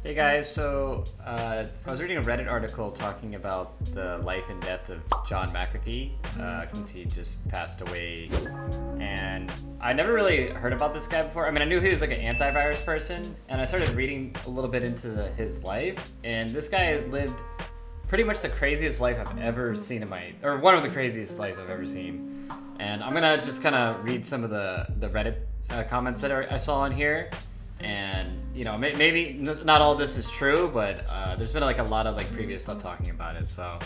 Hey guys, so I was reading a Reddit article talking about the life and death of John Macafee since he just passed away, and I never really heard about this guy before. I mean, I knew he was like an antivirus person, and I started reading a little bit into his life, and this guy has lived pretty much the craziest life I've ever seen or one of the craziest lives I've ever seen. And I'm gonna just kind of read some of the Reddit comments that I saw on here. And you know, maybe not all this is true, but there's been like a lot of like previous stuff talking about it. So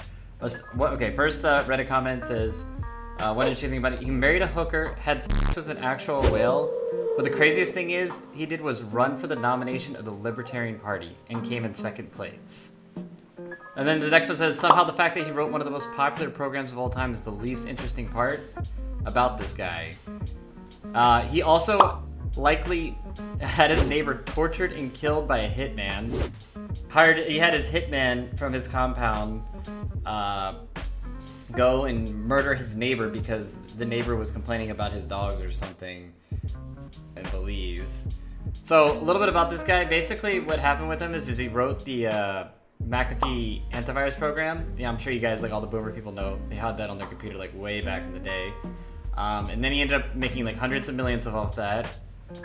okay, first Reddit comment says one interesting thing about it: he married a hooker, had sex with an actual whale, but the craziest thing is he did was run for the nomination of the Libertarian Party and came in second place. And then the next one says somehow the fact that he wrote one of the most popular programs of all time is the least interesting part about this guy. He also likely had his neighbor tortured and killed by a hitman. He had his hitman from his compound go and murder his neighbor because the neighbor was complaining about his dogs or something in Belize. So a little bit about this guy. Basically what happened with him is he wrote the Macafee antivirus program. Yeah, I'm sure you guys, like all the boomer people, know they had that on their computer like way back in the day. And then he ended up making like hundreds of millions off that.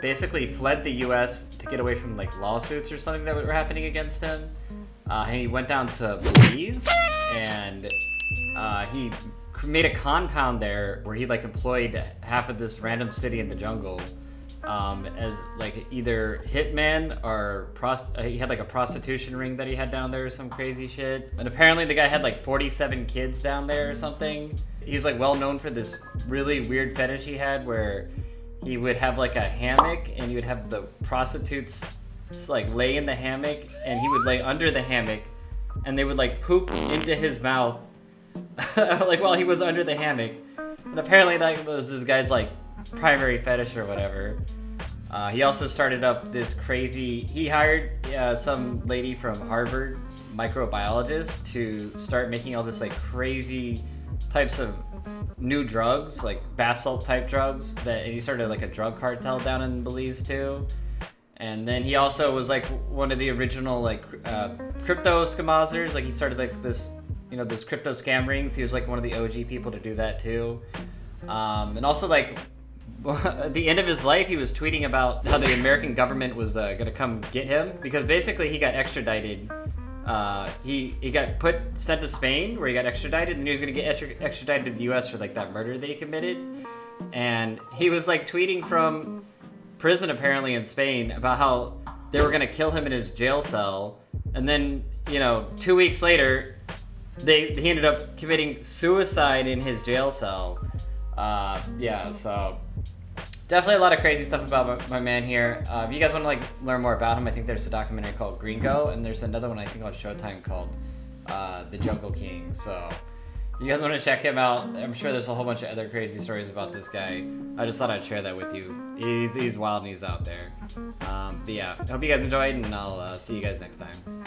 Basically fled the US to get away from like lawsuits or something that were happening against him. And he went down to Belize and he made a compound there where he like employed half of this random city in the jungle as like either hitman or he had like a prostitution ring that he had down there or some crazy shit. And apparently the guy had like 47 kids down there or something. He's like well known for this really weird fetish he had where he would have like a hammock and he would have the prostitutes like lay in the hammock and he would lay under the hammock and they would like poop into his mouth like while he was under the hammock. And apparently that was this guy's like primary fetish or whatever. He also started up this crazy, he hired some lady from Harvard, microbiologist, to start making all this like crazy types of new drugs, like bath salt type drugs, and he started like a drug cartel down in Belize too. And then he also was like one of the original like crypto schemazers. Like he started like this, you know, those crypto scam rings. He was like one of the OG people to do that too. And also like at the end of his life, he was tweeting about how the American government was gonna come get him because basically he got extradited. He got sent to Spain where he got extradited, and he was gonna get extradited to the US for like that murder that he committed. And he was like tweeting from prison apparently in Spain about how they were gonna kill him in his jail cell, and then, you know, 2 weeks later he ended up committing suicide in his jail cell. Yeah, so definitely a lot of crazy stuff about my man here. If you guys want to like learn more about him, I think there's a documentary called Gringo, and there's another one I think on Showtime called The Jungle King. So you guys want to check him out. I'm sure there's a whole bunch of other crazy stories about this guy. I just thought I'd share that with you. He's wild and he's out there. But yeah, I hope you guys enjoyed, and I'll see you guys next time.